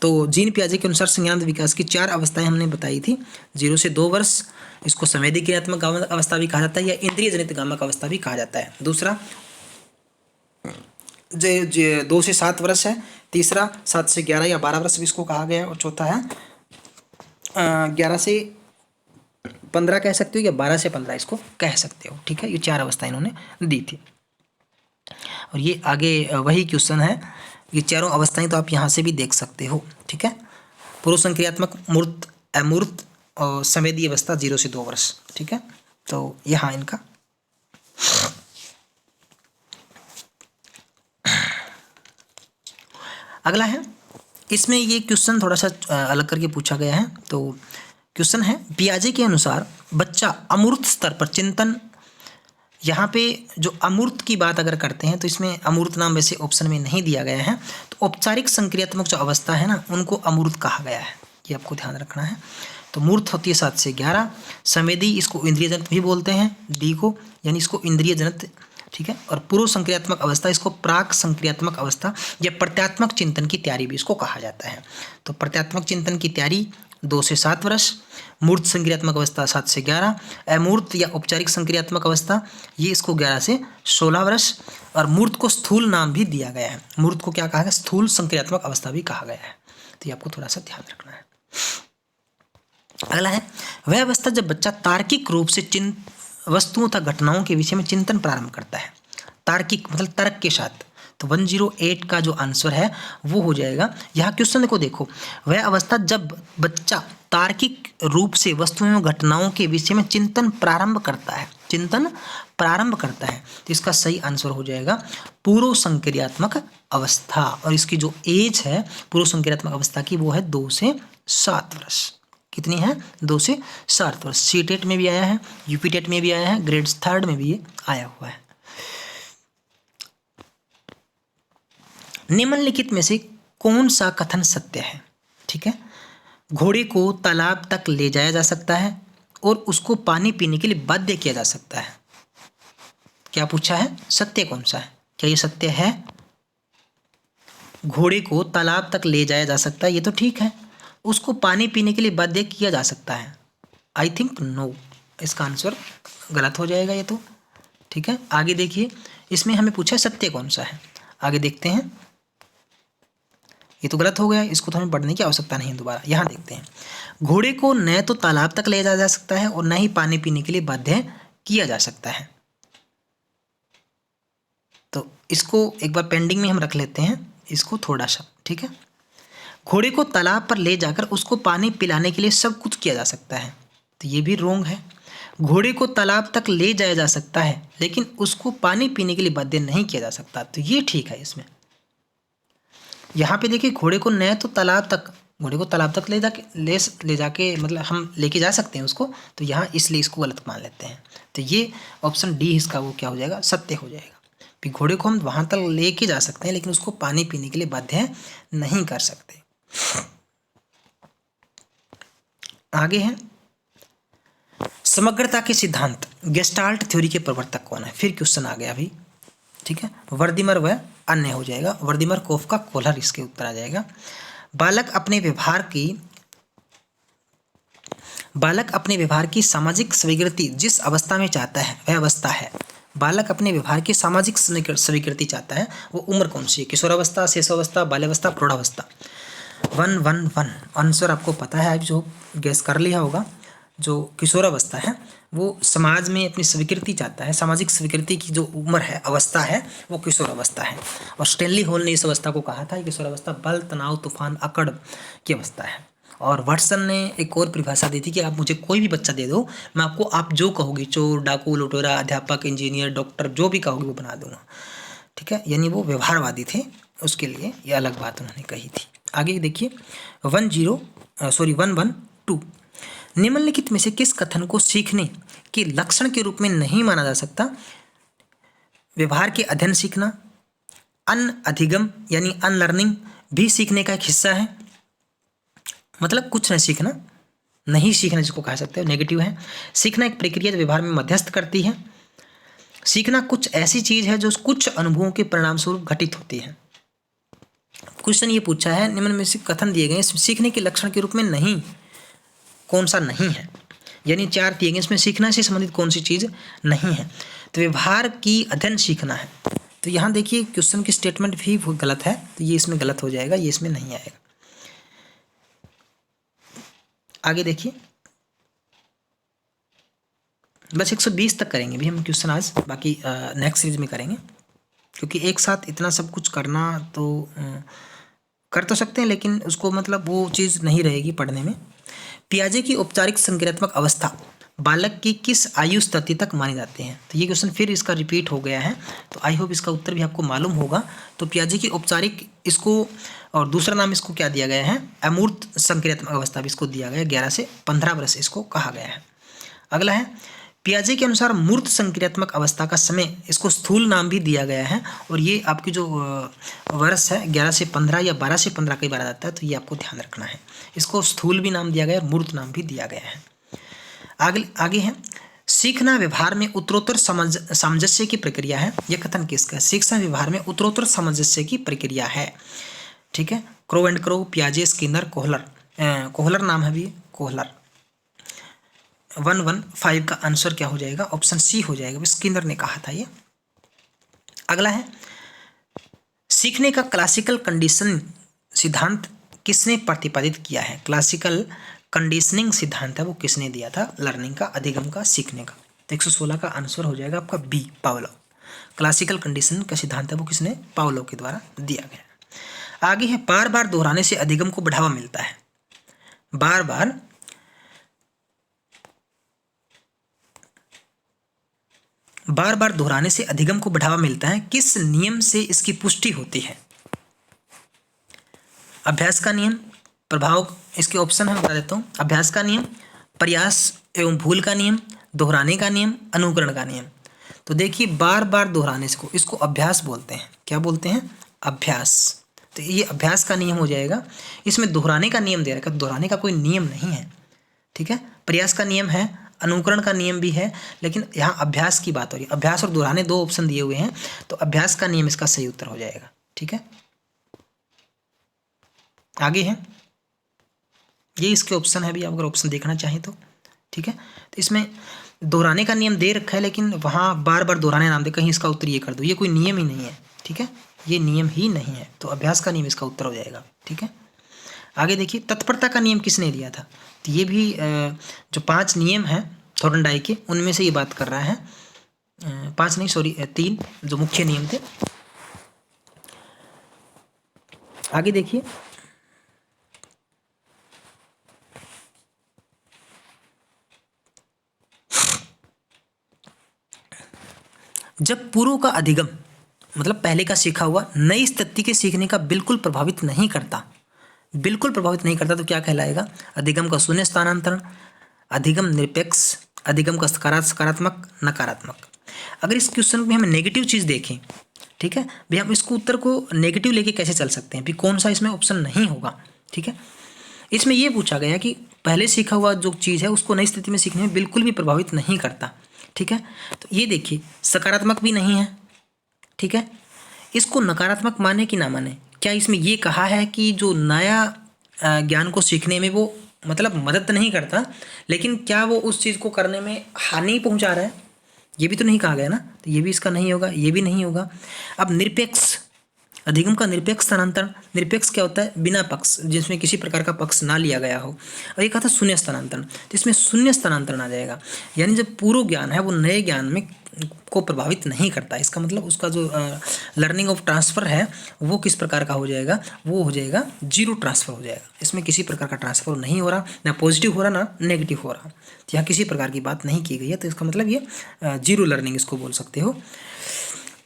तो जीन पियाजे के अनुसार संज्ञानात्मक विकास की 4 अवस्थाएं हमने बताई थी। 0 से 2 वर्ष, इसको संवेदी क्रियात्मक अवस्था भी कहा जाता है, या इंद्रिय जनित गामक अवस्था भी कहा जाता है। दूसरा 2 से 7 वर्ष है। तीसरा 7 से 11 या 12 वर्ष भी इसको कहा गया है। और चौथा है 11 से 15 कह सकते हो, या 12 से 15 इसको कह सकते हो। ठीक है, ये 4 अवस्थाएं इन्होंने दी थी। और ये आगे वही क्वेश्चन है, ये चारों अवस्थाएं तो आप यहाँ से भी देख सकते हो। ठीक है, पूर्व संक्रियात्मक, मूर्त, अमूर्त और संवेदी अवस्था 0 से 2 वर्ष। ठीक है, तो यहाँ इनका अगला है, इसमें ये क्वेश्चन थोड़ा सा अलग करके पूछा गया है। तो क्वेश्चन है, पियाजे के अनुसार बच्चा अमूर्त स्तर पर चिंतन, यहाँ पे जो अमूर्त की बात अगर करते हैं तो इसमें अमूर्त नाम वैसे ऑप्शन में नहीं दिया गया है, तो औपचारिक संक्रियात्मक जो अवस्था है ना, उनको अमूर्त कहा गया है, ये आपको ध्यान रखना है। तो मूर्त होती है 7 से 11, संवेदी इसको इंद्रिय जनित भी बोलते हैं, डी को, यानी इसको इंद्रिय जनित, ठीक है। और पूर्व संक्रियात्मक अवस्था, इसको प्राक संक्रियात्मक अवस्था या प्रत्यात्मक चिंतन की तैयारी भी इसको कहा जाता है। तो प्रत्यात्मक चिंतन की तैयारी 2 से 7 वर्ष, मूर्त संक्रियात्मक अवस्था 7 से 11, अमूर्त या औपचारिक संक्रियात्मक अवस्था ये इसको 11 से 16 वर्ष, और मूर्त को स्थूल नाम भी दिया गया है। मूर्त को क्या कहा गया? स्थूल संक्रियात्मक अवस्था भी कहा गया है। तो ये आपको थोड़ा सा ध्यान रखना है। अगला है, वह अवस्था जब बच्चा तार्किक रूप से वस्तुओं तथा घटनाओं के विषय में चिंतन प्रारंभ करता है। तार्किक मतलब तर्क के साथ। तो 108 का जो आंसर है वो हो जाएगा। यहाँ क्वेश्चन को देखो, वह अवस्था जब बच्चा तार्किक रूप से वस्तुओं एवं घटनाओं के विषय में चिंतन प्रारंभ करता है, चिंतन प्रारंभ करता है, तो इसका सही आंसर हो जाएगा पूर्व संक्रियात्मक अवस्था। और इसकी जो एज है पूर्व संक्रियात्मक अवस्था की वो है 2 से 7 वर्ष। कितनी है? 2 से 7 वर्ष। सीटेट में भी आया है, यूपीटेट में भी आया है, ग्रेड 3 में भी ये आया हुआ है। निम्नलिखित में से कौन सा कथन सत्य है? ठीक है, घोड़े को तालाब तक ले जाया जा सकता है और उसको पानी पीने के लिए बाध्य किया जा सकता है। क्या पूछा है? सत्य कौन सा है? क्या ये सत्य है? घोड़े को तालाब तक ले जाया जा सकता है, ये तो ठीक है। उसको पानी पीने के लिए बाध्य किया जा सकता है, आई थिंक नो, इसका आंसर गलत हो जाएगा ये तो। ठीक है, आगे देखिए, इसमें हमें पूछा है सत्य कौन सा है। आगे देखते हैं, ये तो गलत हो गया, इसको तो हमें पढ़ने की आवश्यकता नहीं है दोबारा। यहाँ देखते हैं, घोड़े को न तो तालाब तक ले जाया जा सकता है और न ही पानी पीने के लिए बाध्य किया जा सकता है। तो इसको एक बार पेंडिंग में हम रख लेते हैं इसको थोड़ा सा। ठीक है, घोड़े को तालाब पर ले जाकर उसको पानी पिलाने के लिए सब कुछ किया जा सकता है, तो ये भी रोंग है। घोड़े को तालाब तक ले जाया जा सकता है लेकिन उसको पानी पीने के लिए बाध्य नहीं किया जा सकता, तो ये ठीक है। इसमें यहाँ पे देखिए, घोड़े को न तो तालाब तक, घोड़े को तालाब तक ले जाके मतलब हम लेके जा सकते हैं उसको, तो यहाँ इसलिए इसको गलत मान लेते हैं। तो ये ऑप्शन डी इसका वो क्या हो जाएगा? सत्य हो जाएगा। कि घोड़े को हम वहाँ तक लेके जा सकते हैं लेकिन उसको पानी पीने के लिए बाध्य नहीं कर सकते। आगे है, समग्रता के सिद्धांत गेस्टाल्ट थ्योरी के प्रवर्तक कौन है? फिर क्वेश्चन आ गया अभी। ठीक है, वर्दीमर व अन्य हो जाएगा, वर्दीमर कोफका कोहलर इसके उत्तर आ जाएगा। बालक अपने व्यवहार की सामाजिक स्वीकृति जिस अवस्था में चाहता है वह अवस्था है। बालक अपने व्यवहार की सामाजिक स्वीकृति चाहता है, वो उम्र कौन सी है? किशोरावस्था, शिशुअवस्था, बाल्यावस्था, प्रौढ़ावस्था। 111 आंसर आपको पता है, जो गैस कर लिया होगा। जो किशोरावस्था है वो समाज में अपनी स्वीकृति चाहता है, सामाजिक स्वीकृति की जो उम्र है, अवस्था है, वो किशोरावस्था है। और स्टेनली हॉल ने इस अवस्था को कहा था, किशोरावस्था बल, तनाव, तूफान, अकड़ की अवस्था है। और वाटसन ने एक और परिभाषा दी थी कि आप मुझे कोई भी बच्चा दे दो, मैं आपको आप जो कहोगे, चोर, डाकू, लुटेरा, अध्यापक, इंजीनियर, डॉक्टर, जो भी कहोगे वो बना दूंगा। ठीक है, यानी वो व्यवहारवादी थे, उसके लिए ये अलग बात उन्होंने कही थी। आगे देखिए, 112 निम्नलिखित में से किस कथन को सीखने के लक्षण के रूप में नहीं माना जा सकता? व्यवहार के अध्ययन सीखना, अधिगम यानी अनलर्निंग भी सीखने का एक हिस्सा है, मतलब कुछ नहीं सीखना, नहीं सीखना जिसको कह सकते हो, नेगेटिव है। सीखना एक प्रक्रिया जो व्यवहार में मध्यस्थ करती है। सीखना कुछ ऐसी चीज है जो कुछ अनुभवों के परिणाम स्वरूप घटित होती है। क्वेश्चन ये पूछा है, निम्न में से कथन दिए गए सीखने के लक्षण के रूप में नहीं, कौन सा नहीं है? यानी 4 दिए गए, इसमें सीखना से संबंधित कौन सी चीज नहीं है? तो व्यवहार की अध्ययन सीखना है। तो यहाँ देखिए क्वेश्चन की स्टेटमेंट भी गलत है, तो ये इसमें गलत हो जाएगा, ये इसमें नहीं आएगा। आगे देखिए, बस 120 तक करेंगे भी हम क्वेश्चन आज, बाकी नेक्स्ट सीरीज में करेंगे, क्योंकि एक साथ इतना सब कुछ करना तो कर तो सकते हैं लेकिन उसको मतलब वो चीज़ नहीं रहेगी पढ़ने में। पियाजे की औपचारिक संक्रियात्मक अवस्था बालक की किस आयु स्थिति तक माने जाते हैं। तो ये क्वेश्चन फिर इसका रिपीट हो गया है, तो आई होप इसका उत्तर भी आपको मालूम होगा। तो पियाजे की औपचारिक इसको और दूसरा नाम इसको क्या दिया गया है, अमूर्त संक्रियात्मक अवस्था भी इसको दिया गया है। 11 से 15 वर्ष इसको कहा गया है। अगला है पियाजे के अनुसार मूर्त संक्रियात्मक अवस्था का समय इसको स्थूल नाम भी दिया गया है। और ये आपकी जो वर्ष है 11 से 15 या 12 से 15 कई बार आ जाता है, तो ये आपको ध्यान रखना है। इसको स्थूल भी नाम दिया गया है, मूर्त नाम भी दिया गया है। आगे है सीखना व्यवहार में उत्तरोत्तर सामंजस्य की प्रक्रिया है। यह कथन किसका है, सीखना व्यवहार में उत्तरोत्तर सामंजस्य की प्रक्रिया है। ठीक है, क्रो एंड क्रो, पियाजे, स्किनर, कोहलर। कोहलर नाम है भी, कोहलर। 115 का आंसर क्या हो जाएगा, ऑप्शन सी हो जाएगा, स्किनर ने कहा था ये। अगला है सीखने का क्लासिकल कंडीशन सिद्धांत किसने प्रतिपादित किया है। क्लासिकल कंडीशनिंग सिद्धांत है वो किसने दिया था, लर्निंग का, अधिगम का, सीखने का। तो 116 का आंसर हो जाएगा आपका बी, पावलोव। क्लासिकल कंडीशनिंग का सिद्धांत है वो किसने, पावलोव के द्वारा दिया गया। आगे है बार बार दोहराने से अधिगम को बढ़ावा मिलता है। बार बार दोहराने से अधिगम को बढ़ावा मिलता है, किस नियम से इसकी पुष्टि होती है। अभ्यास का नियम, प्रभाव, इसके ऑप्शन है बता देता हूँ। अभ्यास का नियम, प्रयास एवं भूल का नियम, दोहराने का नियम, अनुकरण का नियम। तो देखिए बार बार दोहराने से इसको अभ्यास बोलते हैं। क्या बोलते हैं, अभ्यास। तो ये अभ्यास का नियम हो जाएगा। इसमें दोहराने का नियम दे रखा है, दोहराने का कोई नियम नहीं है। ठीक है, प्रयास का नियम है, अनुकरण का नियम भी है, लेकिन यहाँ अभ्यास की बात हो रही है। अभ्यास और दोहराने दो ऑप्शन दिए हुए हैं, तो अभ्यास का नियम इसका सही उत्तर हो जाएगा। ठीक है, आगे है ये इसके ऑप्शन है भी, आप अगर ऑप्शन देखना चाहें तो। ठीक है, तो इसमें दोहराने का नियम दे रखा है, लेकिन वहाँ बार बार दोहराने नाम दे, कहीं इसका उत्तर ये कर दो, ये कोई नियम ही नहीं है। ठीक है, ये नियम ही नहीं है, तो अभ्यास का नियम इसका उत्तर हो जाएगा। ठीक है, आगे देखिए तत्परता का नियम किसने दिया था। तो ये भी जो 5 नियम हैं थॉर्नडाई के, उनमें से ये बात कर रहा है। 5 नहीं, सॉरी 3 जो मुख्य नियम थे। आगे देखिए जब पूर्व का अधिगम मतलब पहले का सीखा हुआ नई स्थिति के सीखने का बिल्कुल प्रभावित नहीं करता, बिल्कुल प्रभावित नहीं करता, तो क्या कहलाएगा, अधिगम का शून्य स्थानांतरण, अधिगम निरपेक्ष, अधिगम का सकारात्मक, नकारात्मक। अगर इस क्वेश्चन में हम नेगेटिव चीज़ देखें, ठीक है भाई, हम इसको उत्तर को नेगेटिव लेके कैसे चल सकते हैं, भी कौन सा इसमें ऑप्शन नहीं होगा। ठीक है, इसमें यह पूछा गया कि पहले सीखा हुआ जो चीज़ है उसको नई स्थिति में सीखने में बिल्कुल भी प्रभावित नहीं करता। ठीक है, तो ये देखिए सकारात्मक भी नहीं है। ठीक है, इसको नकारात्मक माने कि ना माने, क्या इसमें ये कहा है कि जो नया ज्ञान को सीखने में वो मतलब मदद नहीं करता, लेकिन क्या वो उस चीज़ को करने में हानि पहुंचा रहा है, ये भी तो नहीं कहा गया ना, तो ये भी इसका नहीं होगा, ये भी नहीं होगा। अब निरपेक्ष, अधिगम का निरपेक्ष स्थानांतरण, निरपेक्ष क्या होता है, बिना पक्ष, जिसमें किसी प्रकार का पक्ष ना लिया गया हो। और ये कहा था शून्य स्थानांतरण, तो इसमें शून्य स्थानांतरण आ जाएगा, यानी जब पूर्व ज्ञान है वो नए ज्ञान में को प्रभावित नहीं करता। इसका मतलब उसका जो लर्निंग ऑफ ट्रांसफ़र है वो किस प्रकार का हो जाएगा, वो हो जाएगा जीरो ट्रांसफ़र हो जाएगा। इसमें किसी प्रकार का ट्रांसफ़र नहीं हो रहा, ना पॉजिटिव हो रहा ना नेगेटिव हो रहा, तो यहाँ किसी प्रकार की बात नहीं की गई है, तो इसका मतलब ये जीरो लर्निंग इसको बोल सकते हो।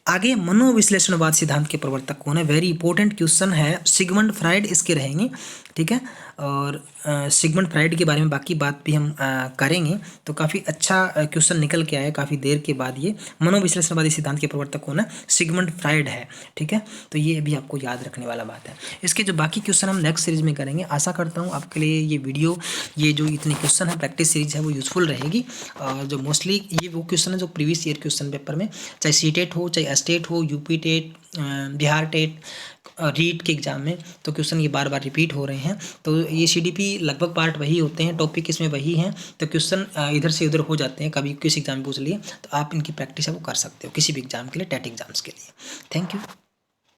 आगे मनोविश्लेषणवाद सिद्धांत के प्रवर्तक कौन है, वेरी इंपॉर्टेंट क्वेश्चन है, सिगमंड फ्राइड इसके रहेंगे। ठीक है, और सिगमंड फ्राइड के बारे में बाकी बात भी हम करेंगे। तो काफ़ी अच्छा क्वेश्चन निकल के आया काफ़ी देर के बाद। ये मनोविश्लेषणवादी सिद्धांत के प्रवर्तक कौन है, सिगमंड फ्राइड है। ठीक है, तो ये भी आपको याद रखने वाला बात है। इसके जो बाकी क्वेश्चन हम नेक्स्ट सीरीज में करेंगे। आशा करता हूँ आपके लिए ये वीडियो, ये जो इतने क्वेश्चन है प्रैक्टिस सीरीज है वो यूज़फुल रहेगी। और जो मोस्टली ये वो क्वेश्चन है जो प्रीवियस ईयर क्वेश्चन पेपर में, चाहे सीटेट हो, चाहे स्टेट हो, UP TET, Bihar TET, REET के एग्जाम में, तो क्वेश्चन ये बार बार रिपीट हो रहे हैं। तो ये सीडीपी लगभग पार्ट वही होते हैं, टॉपिक इसमें वही हैं, तो क्वेश्चन इधर से उधर हो जाते हैं, कभी किस एग्जाम में पूछ लिए, तो आप इनकी प्रैक्टिस है वो कर सकते हो किसी भी एग्जाम के लिए, टेट एग्जाम्स के लिए। Thank you.